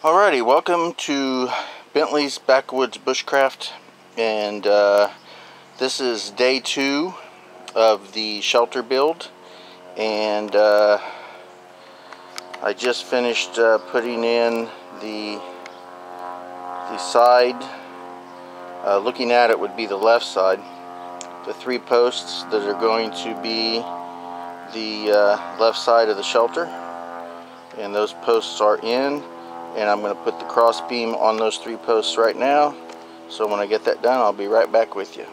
Alrighty, welcome to Bentley's Backwoods Bushcraft, and this is day 2 of the shelter build, and I just finished putting in the side. Looking at it would be the left side. The 3 posts that are going to be the left side of the shelter, and those posts are in. And I'm going to put the cross beam on those 3 posts right now. So when I get that done, I'll be right back with you.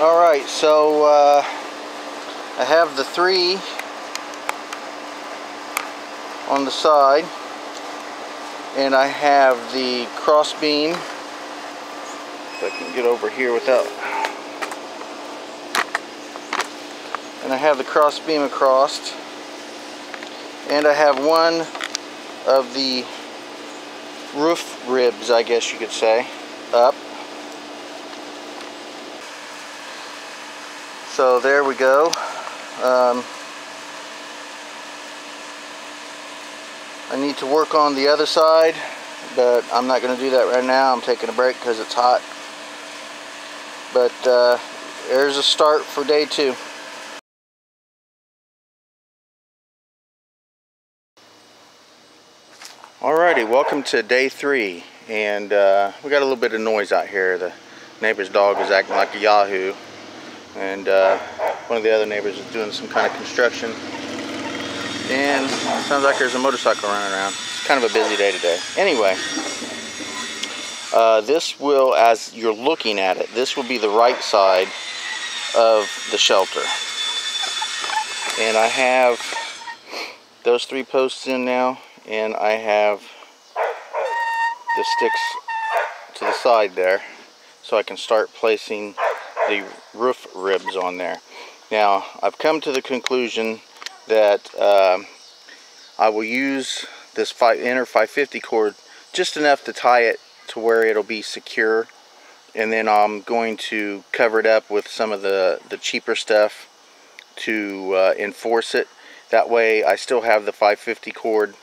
Alright, so I have the 3 on the side. And I have the cross beam. If I can get over here without... And I have the cross beam across. And I have one of the roof ribs, I guess you could say, up. So there we go. I need to work on the other side, but I'm not going to do that right now. I'm taking a break because it's hot. But there's a start for day 2. Alrighty, welcome to day 3, and we got a little bit of noise out here. The neighbor's dog is acting like a yahoo, and one of the other neighbors is doing some kind of construction, and it sounds like there's a motorcycle running around. It's kind of a busy day today. Anyway, this will, as you're looking at it, this will be the right side of the shelter, and I have those 3 posts in now. And I have the sticks to the side there, so I can start placing the roof ribs on there. Now, I've come to the conclusion that I will use this inner 550 cord just enough to tie it to where it'll be secure, and then I'm going to cover it up with some of the cheaper stuff to enforce it. That way I still have the 550 cord,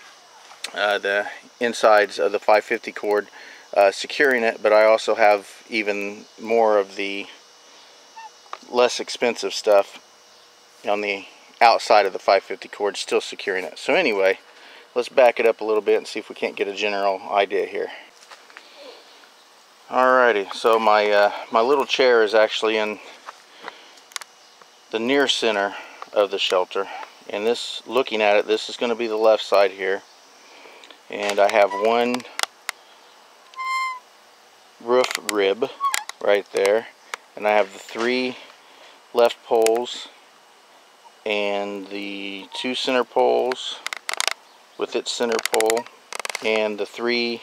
the insides of the 550 cord securing it, but I also have even more of the less expensive stuff on the outside of the 550 cord still securing it. So anyway, let's back it up a little bit and see if we can't get a general idea here. Alrighty, so my little chair is actually in the near center of the shelter, and this, looking at it, this is going to be the left side here. And I have one roof rib right there, and I have the 3 left poles and the 2 center poles with its center pole, and the 3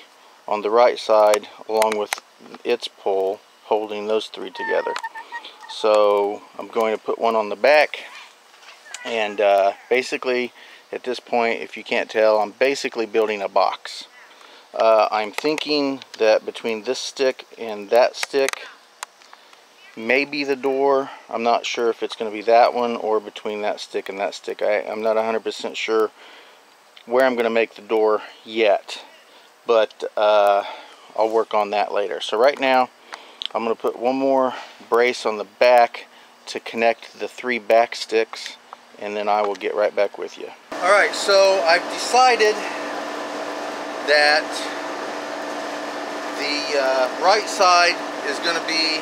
on the right side along with its pole holding those 3 together. So I'm going to put one on the back, and basically at this point, if you can't tell, I'm basically building a box. I'm thinking that between this stick and that stick may be the door. I'm not sure if it's going to be that one or between that stick and that stick. I'm not 100% sure where I'm going to make the door yet, but I'll work on that later. So right now, I'm going to put one more brace on the back to connect the 3 back sticks, and then I will get right back with you. Alright, so I've decided that the right side is going to be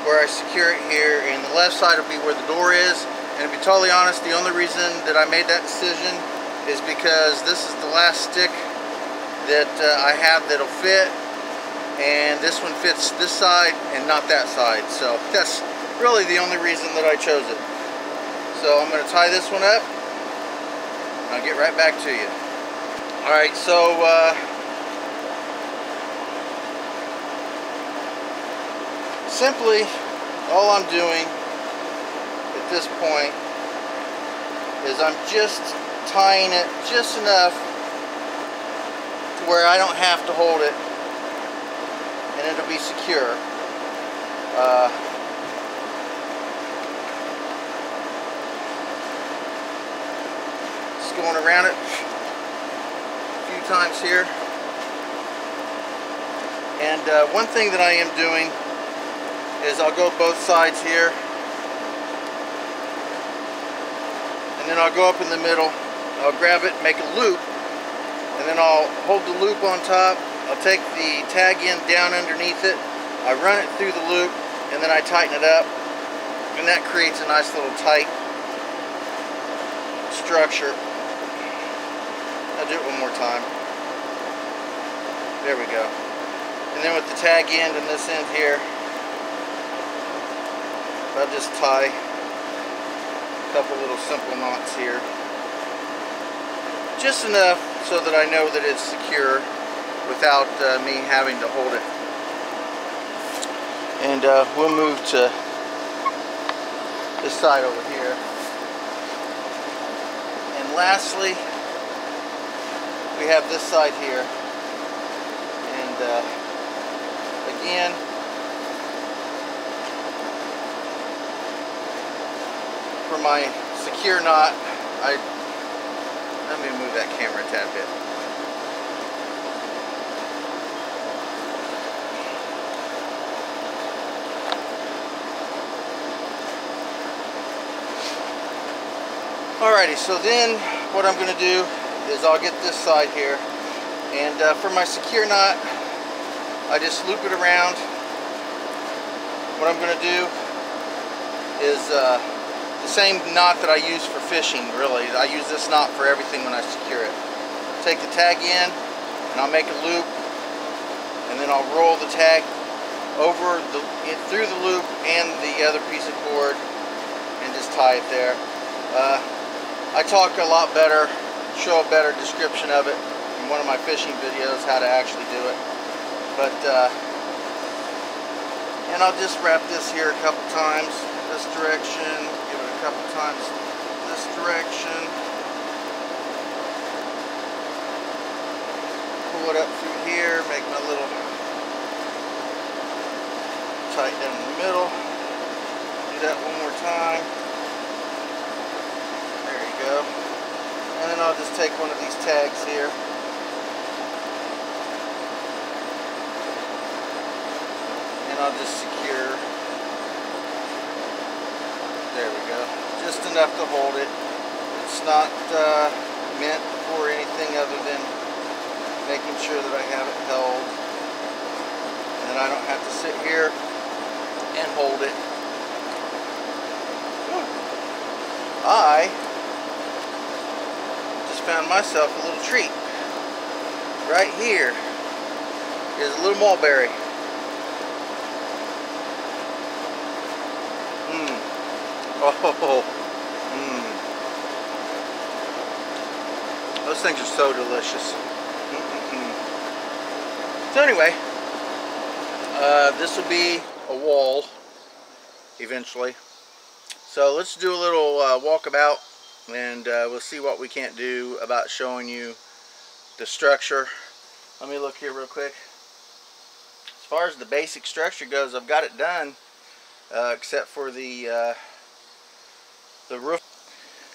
where I secure it here, and the left side will be where the door is. And to be totally honest, the only reason that I made that decision is because this is the last stick that I have that'll fit, and this one fits this side and not that side. So that's really the only reason that I chose it. So I'm going to tie this one up, and I'll get right back to you. Alright, so simply all I'm doing at this point is I'm just tying it just enough to where I don't have to hold it, and it'll be secure. just going around it a few times here. And one thing that I am doing is I'll go both sides here, and then I'll go up in the middle. I'll grab it, make a loop, and then I'll hold the loop on top. I'll take the tag end down underneath it. I run it through the loop, and then I tighten it up, and that creates a nice little tight structure. I'll do it one more time. There we go. And then with the tag end and this end here, I'll just tie a couple little simple knots here. Just enough so that I know that it's secure without me having to hold it. And we'll move to this side over here. And lastly, we have this side here. And again, for my secure knot, let me move that camera a tad bit. Alrighty, so then what I'm going to do is I'll get this side here, and for my secure knot, I just loop it around. What I'm going to do is the same knot that I use for fishing, really. I use this knot for everything when I secure it. Take the tag in, and I'll make a loop, and then I'll roll the tag over through the loop and the other piece of cord, and just tie it there. I talk a lot better, show a better description of it in one of my fishing videos, how to actually do it. But and I'll just wrap this here a couple times this direction, give it a couple times this direction, pull it up through here, make my little tight down in the middle. Do that one more time. There you go. And then I'll just take one of these tags here. And I'll just secure. There we go. Just enough to hold it. It's not meant for anything other than making sure that I have it held. And then I don't have to sit here and hold it. I just found myself a little treat. Right here is a little mulberry. Oh, those things are so delicious. So anyway, this will be a wall eventually. So let's do a little walkabout, and we'll see what we can't do about showing you the structure. Let me look here real quick. As far as the basic structure goes, I've got it done, except for the roof.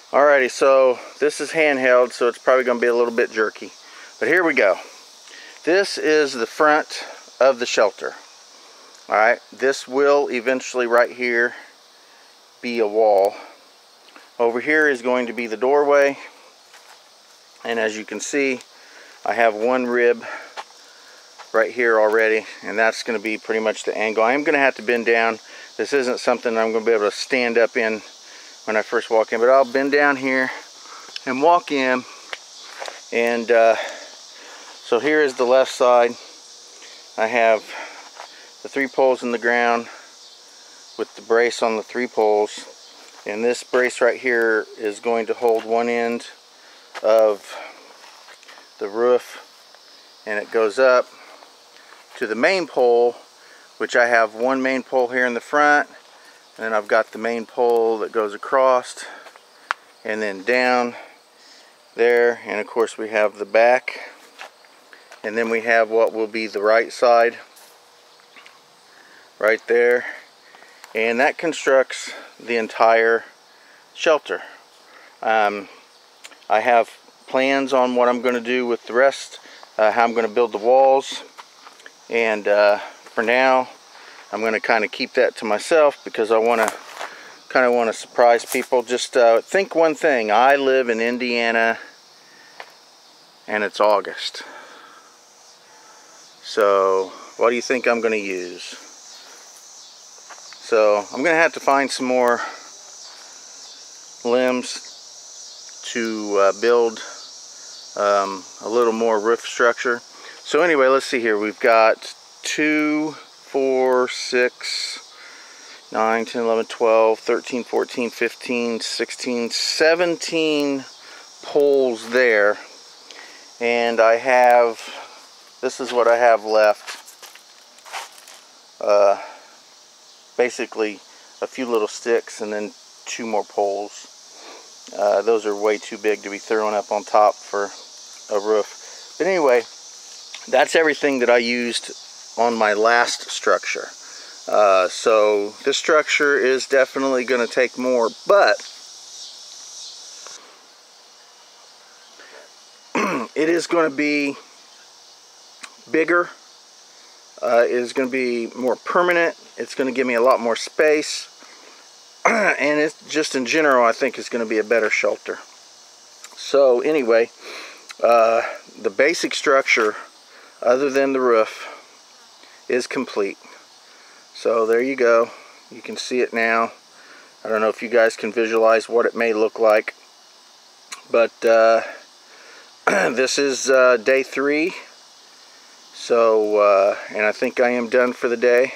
Alrighty, so this is handheld, so it's probably going to be a little bit jerky. But here we go. This is the front of the shelter. Alright, this will eventually right here be a wall. Over here is going to be the doorway, and as you can see, I have one rib right here already, and that's going to be pretty much the angle. I am going to have to bend down. This isn't something I'm going to be able to stand up in when I first walk in, but I'll bend down here and walk in. And so here is the left side. I have the 3 poles in the ground with the brace on the 3 poles, and this brace right here is going to hold one end of the roof, and it goes up to the main pole, which I have one main pole here in the front, and then I've got the main pole that goes across and then down there, and of course we have the back, and then we have what will be the right side right there, and that constructs the entire shelter. I have plans on what I'm going to do with the rest, how I'm going to build the walls, and for now I'm going to kind of keep that to myself because I want to surprise people. Just think one thing: I live in Indiana and it's August. So what do you think I'm going to use? So I'm going to have to find some more limbs to build a little more roof structure. So anyway, let's see here. We've got 2, 4, 6, 9, 10, 11, 12, 13, 14, 15, 16, 17 poles there. And I have, this is what I have left. Basically a few little sticks and then 2 more poles. Those are way too big to be thrown up on top for a roof. But anyway, that's everything that I used on my last structure. So this structure is definitely going to take more, but it is going to be bigger. It is going to be more permanent. It's going to give me a lot more space. And it's just in general, I think it's going to be a better shelter. So anyway, the basic structure, other than the roof, is complete. So there you go. You can see it now. I don't know if you guys can visualize what it may look like. But this is day 3. So, and I think I am done for the day.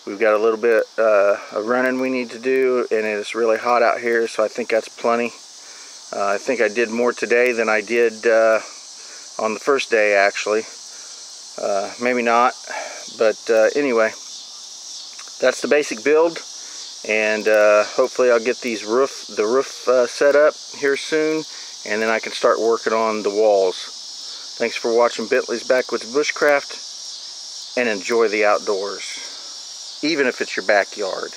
We've got a little bit of running we need to do, and it's really hot out here, so I think that's plenty. I think I did more today than I did on the first day, actually. Maybe not, but anyway, that's the basic build, and hopefully I'll get the roof set up here soon, and then I can start working on the walls. Thanks for watching Bentley's Backwoods Bushcraft, and enjoy the outdoors, even if it's your backyard.